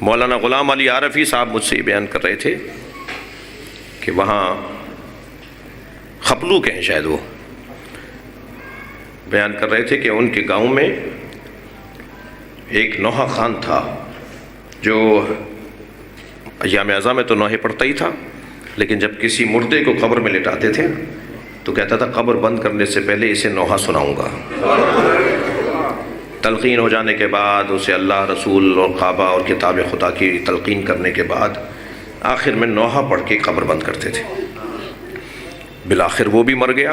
مولانا غلام علی عارفی صاحب مجھ سے یہ بیان کر رہے تھے کہ وہاں خپلو کے ہیں شاید، وہ بیان کر رہے تھے کہ ان کے گاؤں میں ایک نوحہ خان تھا جو ایام اعزاں میں تو نوحے پڑھتا ہی تھا، لیکن جب کسی مردے کو قبر میں لٹاتے تھے تو کہتا تھا قبر بند کرنے سے پہلے اسے نوحہ سناؤں گا۔ تلقین ہو جانے کے بعد اسے اللہ، رسول اور کعبہ اور کتاب خدا کی تلقین کرنے کے بعد آخر میں نوحہ پڑھ کے قبر بند کرتے تھے۔ بالآخر وہ بھی مر گیا،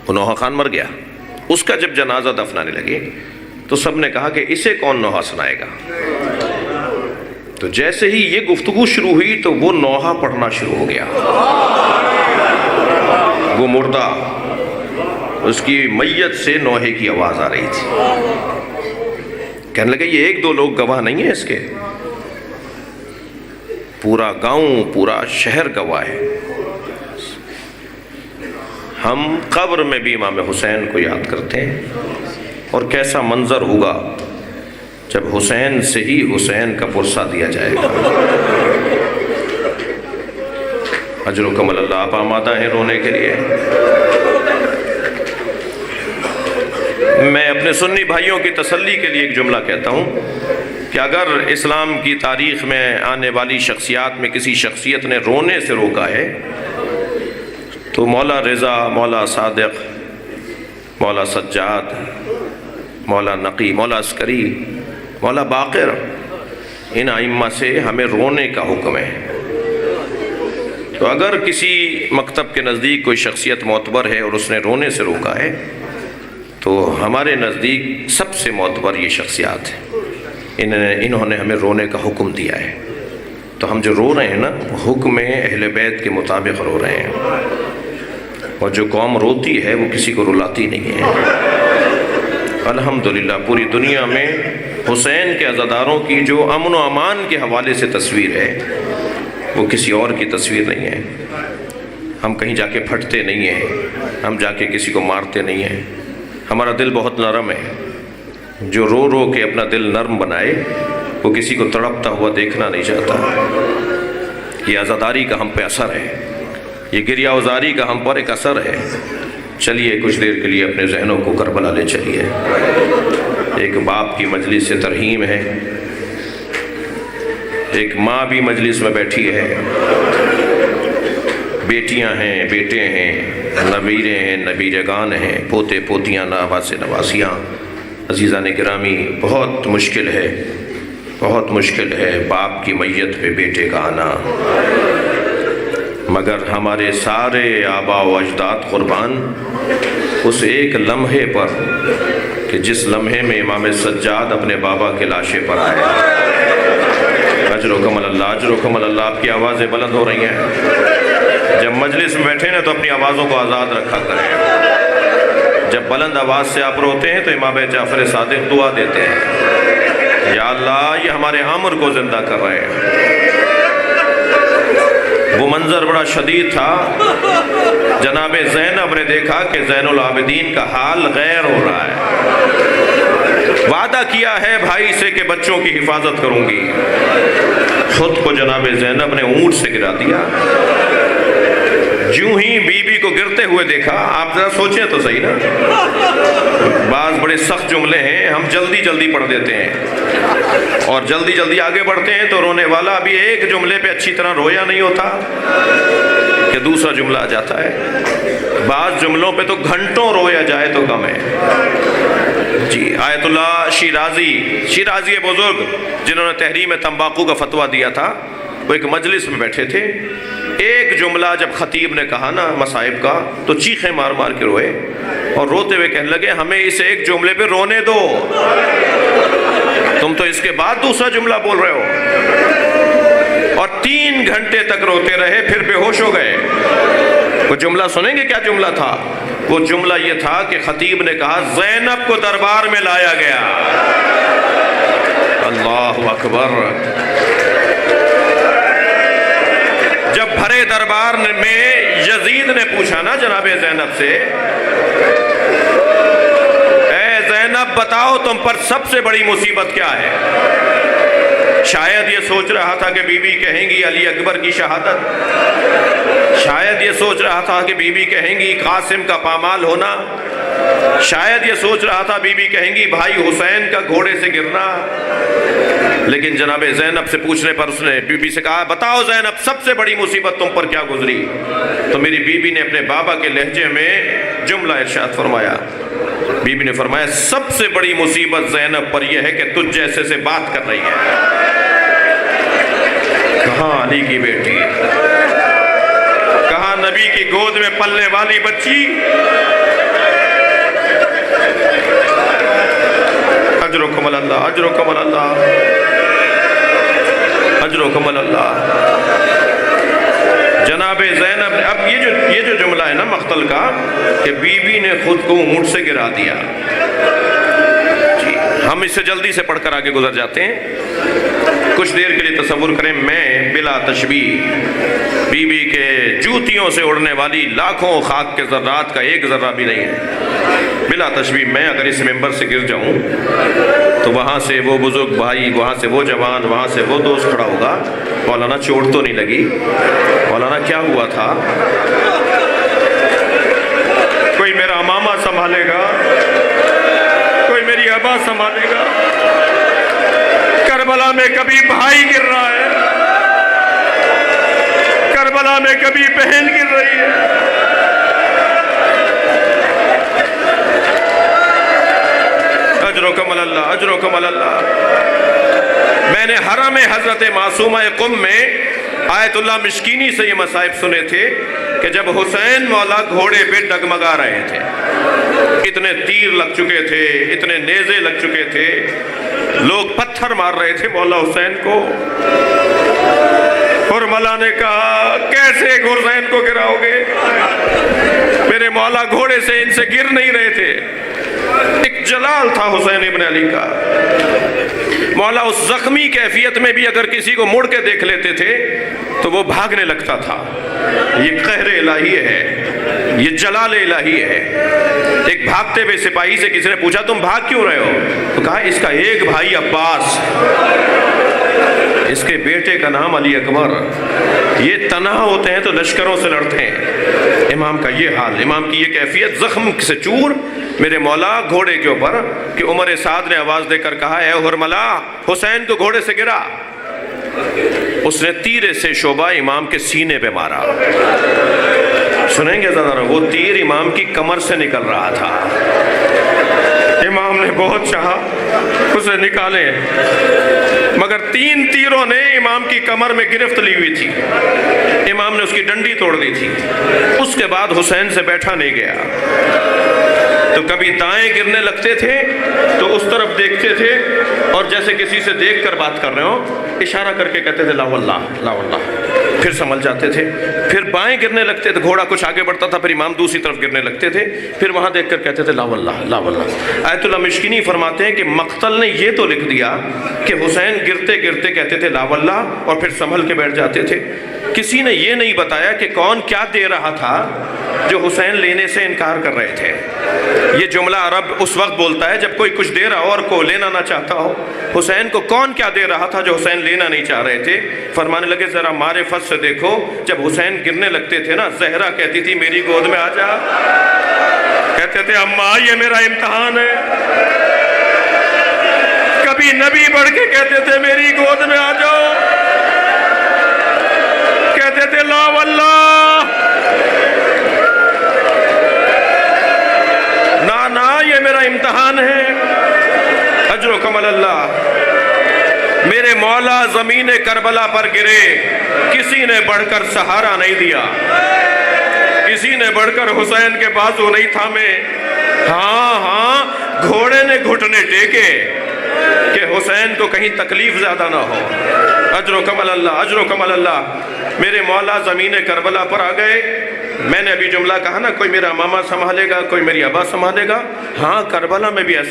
وہ نوحہ خان مر گیا۔ اس کا جب جنازہ دفنانے لگے تو سب نے کہا کہ اسے کون نوحہ سنائے گا؟ تو جیسے ہی یہ گفتگو شروع ہوئی تو وہ نوحہ پڑھنا شروع ہو گیا۔ وہ مردہ، اس کی میت سے نوحے کی آواز آ رہی تھی۔ کہنے لگے یہ ایک دو لوگ گواہ نہیں ہیں اس کے، پورا گاؤں، پورا شہر گواہ ہے۔ ہم قبر میں بھی امام حسین کو یاد کرتے ہیں، اور کیسا منظر ہوگا جب حسین سے ہی حسین کا پرسہ دیا جائے گا۔ اجرکم اللہ، آپ آمادہ ہیں رونے کے لیے؟ میں اپنے سنی بھائیوں کی تسلی کے لیے ایک جملہ کہتا ہوں کہ اگر اسلام کی تاریخ میں آنے والی شخصیات میں کسی شخصیت نے رونے سے روکا ہے تو مولا رضا، مولا صادق، مولا سجاد، مولا نقی، مولا عسکری، مولا باقر، ان ائمہ سے ہمیں رونے کا حکم ہے۔ تو اگر کسی مکتب کے نزدیک کوئی شخصیت معتبر ہے اور اس نے رونے سے روکا ہے تو ہمارے نزدیک سب سے معتبر یہ شخصیات ہیں، انہوں نے ہمیں رونے کا حکم دیا ہے۔ تو ہم جو رو رہے ہیں نا، حکم اہل بیت کے مطابق رو رہے ہیں، اور جو قوم روتی ہے وہ کسی کو رلاتی نہیں ہے۔ الحمدللہ پوری دنیا میں حسین کے عزاداروں کی جو امن و امان کے حوالے سے تصویر ہے وہ کسی اور کی تصویر نہیں ہے۔ ہم کہیں جا کے پھٹتے نہیں ہیں، ہم جا کے کسی کو مارتے نہیں ہیں، ہمارا دل بہت نرم ہے۔ جو رو رو کے اپنا دل نرم بنائے وہ کسی کو تڑپتا ہوا دیکھنا نہیں چاہتا۔ یہ عزاداری کا ہم پہ اثر ہے، یہ گریہ وزاری کا ہم پر ایک اثر ہے۔ چلیے کچھ دیر کے لیے اپنے ذہنوں کو کربلا لے چلیے۔ ایک باپ کی مجلس سے ترحیم ہے، ایک ماں بھی مجلس میں بیٹھی ہے، بیٹیاں ہیں، بیٹے ہیں، نویرے ہیں، نویرگان ہیں، پوتے پوتیاں، نواز نواسیاں۔ عزیزان گرامی، بہت مشکل ہے، بہت مشکل ہے باپ کی میت پہ بیٹے کا آنا، مگر ہمارے سارے آباء و اجداد قربان اس ایک لمحے پر کہ جس لمحے میں امام سجاد اپنے بابا کے لاشے پر آئے۔ اجرکم اللہ، اجرکم اللہ، آپ کی آوازیں بلند ہو رہی ہیں۔ جب مجلس میں بیٹھے نا تو اپنی آوازوں کو آزاد رکھا کریں۔ جب بلند آواز سے آپ روتے ہیں تو امام جعفر صادق دعا دیتے ہیں، یا اللہ یہ ہمارے عمر کو زندہ کر رہے ہیں۔ وہ منظر بڑا شدید تھا، جناب زینب نے دیکھا کہ زین العابدین کا حال غیر ہو رہا ہے۔ وعدہ کیا ہے بھائی سے کہ بچوں کی حفاظت کروں گی، خود کو جناب زینب نے اونٹ سے گرا دیا۔ جوں ہی بی بی کو گرتے ہوئے دیکھا، آپ ذرا سوچیں تو صحیح نا، بعض بڑے سخت جملے ہیں ہم جلدی جلدی پڑھ دیتے ہیں اور جلدی جلدی آگے بڑھتے ہیں تو رونے والا ابھی ایک جملے پہ اچھی طرح رویا نہیں ہوتا کہ دوسرا جملہ آ جاتا ہے۔ بعض جملوں پہ تو گھنٹوں رویا جائے تو کم ہے۔ جی آیت اللہ شیرازی بزرگ جنہوں نے تحریم تمباکو کا فتویٰ دیا تھا، وہ ایک مجلس میں بیٹھے تھے، ایک جملہ جب خطیب نے کہا نا مصائب کا تو چیخیں مار مار کے روئے اور روتے ہوئے کہنے لگے ہمیں اس ایک جملے پہ رونے دو، تم تو اس کے بعد دوسرا جملہ بول رہے ہو۔ اور 3 گھنٹے تک روتے رہے، پھر بے ہوش ہو گئے۔ وہ جملہ سنیں گے کیا جملہ تھا؟ وہ جملہ یہ تھا کہ خطیب نے کہا زینب کو دربار میں لایا گیا۔ اللہ اکبر۔ جب بھرے دربار میں یزید نے پوچھا نا جناب زینب سے، اے زینب بتاؤ تم پر سب سے بڑی مصیبت کیا ہے؟ شاید یہ سوچ رہا تھا کہ بی بی کہیں گی علی اکبر کی شہادت، شاید یہ سوچ رہا تھا کہ بی بی کہیں گی قاسم کا پامال ہونا، شاید یہ سوچ رہا تھا بی بی کہیں گی بھائی حسین کا گھوڑے سے گرنا۔ لیکن جناب زینب سے پوچھنے پر اس نے بی بی سے کہا بتاؤ زینب سب سے بڑی مصیبت تم پر کیا گزری؟ تو میری بی بی نے اپنے بابا کے لہجے میں جملہ ارشاد فرمایا، بی بی نے فرمایا سب سے بڑی مصیبت زینب پر یہ ہے کہ تجھ جیسے سے بات کر رہی ہے۔ کہاں علی کی بیٹی، کہاں نبی کی گود میں پلنے والی بچی، اجرکم اللہ، اجرکم اللہ، اجرکم اللہ۔ جناب زینب نے اب یہ جو جملہ ہے نا مقتل کا کہ بی بی نے خود کو اونٹ سے گرا دیا، جی ہم اس سے جلدی سے پڑھ کر آگے گزر جاتے ہیں۔ کچھ دیر کے لیے تصور کریں میں بلا تشبیہ بی بی کے جوتیوں سے اڑنے والی لاکھوں خاک کے ذرات کا ایک ذرہ بھی نہیں ہے، بلا تشبیہ میں اگر اس ممبر سے گر جاؤں تو وہاں سے وہ بزرگ بھائی، وہاں سے وہ جوان، وہاں سے وہ دوست کھڑا ہوگا، مولانا چوٹ تو نہیں لگی؟ مولانا کیا ہوا تھا؟ کوئی میرا ماما سنبھالے گا، کوئی میری ابا سنبھالے گا؟ کربلا میں کبھی بھائی گر رہا ہے، کربلا میں کبھی بہن گر رہی ہے۔ اجرکم اللہ، اجرکم اللہ۔ میں نے حرم حضرت معصومہ قم میں آیت اللہ مشکینی سے یہ مصائب سنے تھے کہ جب حسین مولا گھوڑے پہ ڈگمگا رہے تھے، اتنے تیر لگ چکے تھے، اتنے نیزے لگ چکے تھے، لوگ پتھر مار رہے تھے مولا حسین کو، اور مولا نے کہا کیسے حسین کو گراؤ گے؟ میرے مولا گھوڑے سے ان سے گر نہیں رہے تھے۔ ایک جلال تھا حسین ابن علی کا، مولا اس زخمی کیفیت میں بھی اگر کسی کو مڑ کے دیکھ لیتے تھے تو وہ بھاگنے لگتا تھا۔ یہ قہر الہی ہے، یہ جلال الہی ہے۔ ایک بھاگتے ہوئے سپاہی سے کسی نے پوچھا تم بھاگ کیوں رہے ہو؟ تو کہا اس کا ایک بھائی عباس، اس کے بیٹے کا نام علی اکبر، یہ تنہا ہوتے ہیں تو لشکروں سے لڑتے ہیں۔ امام کا یہ حال، امام کی یہ کیفیت، زخم سے چور میرے مولا گھوڑے کے اوپر کہ عمر سعد نے آواز دے کر کہا اے حرملا حسین کو گھوڑے سے گرا، اس نے تیر سے شعبہ امام کے سینے پہ مارا۔ سنیں گے ذرا، وہ تیر امام کی کمر سے نکل رہا تھا، امام نے بہت چاہا اسے نکالے، مگر 3 تیروں نے امام کی کمر میں گرفت لی ہوئی تھی، امام نے اس کی ڈنڈی توڑ دی تھی۔ اس کے بعد حسین سے بیٹھا نہیں گیا، تو کبھی دائیں گرنے لگتے تھے تو اس طرف دیکھتے تھے اور جیسے کسی سے دیکھ کر بات کر رہے ہوں اشارہ کر کے کہتے تھے لا واللہ لا واللہ، پھر سنبھل جاتے تھے۔ پھر بائیں گرنے لگتے تھے، گھوڑا کچھ آگے بڑھتا تھا، پھر امام دوسری طرف گرنے لگتے تھے، پھر وہاں دیکھ کر کہتے تھے لا واللہ لا واللہ۔ آیت اللہ مشکینی فرماتے ہیں کہ مقتل نے یہ تو لکھ دیا کہ حسین گرتے گرتے کہتے تھے لا واللہ اور پھر سنبھل کے بیٹھ جاتے تھے، کسی نے یہ نہیں بتایا کہ کون کیا دے رہا تھا جو حسین لینے سے انکار کر رہے تھے۔ یہ جملہ عرب اس وقت بولتا ہے جب کوئی کچھ دے رہا ہو اور کو لینا نہ چاہتا ہو۔ حسین کو کون کیا دے رہا تھا جو حسین لینا نہیں چاہ رہے تھے؟ فرمانے لگے ذرا معرفت سے دیکھو، جب حسین گرنے لگتے تھے نا، زہرا کہتی تھی میری گود میں آ جا، کہتے تھے اماں یہ میرا امتحان ہے، کبھی نبی بڑھ کے کہتے تھے میری گود میں آ جاؤ، کہتے تھے لا واللہ، نا یہ میرا امتحان ہے۔ اجرکم اللہ۔ میرے مولا زمین کربلا پر گرے، کسی نے بڑھ کر سہارا نہیں دیا، کسی نے بڑھ کر حسین کے بازو نہیں تھامے۔ ہاں گھوڑے نے گھٹنے ٹیکے کہ حسین کو کہیں تکلیف زیادہ نہ ہو۔ اجرکم اللہ، اجرکم اللہ۔ میرے مولا زمین کربلا پر آ گئے۔ میں نے ابھی جملہ کہا نا، کوئی میرا ماما سنبھالے گا، کوئی میری ابا سنبھالے گا۔ ہاں کربلا میں بھی ایسا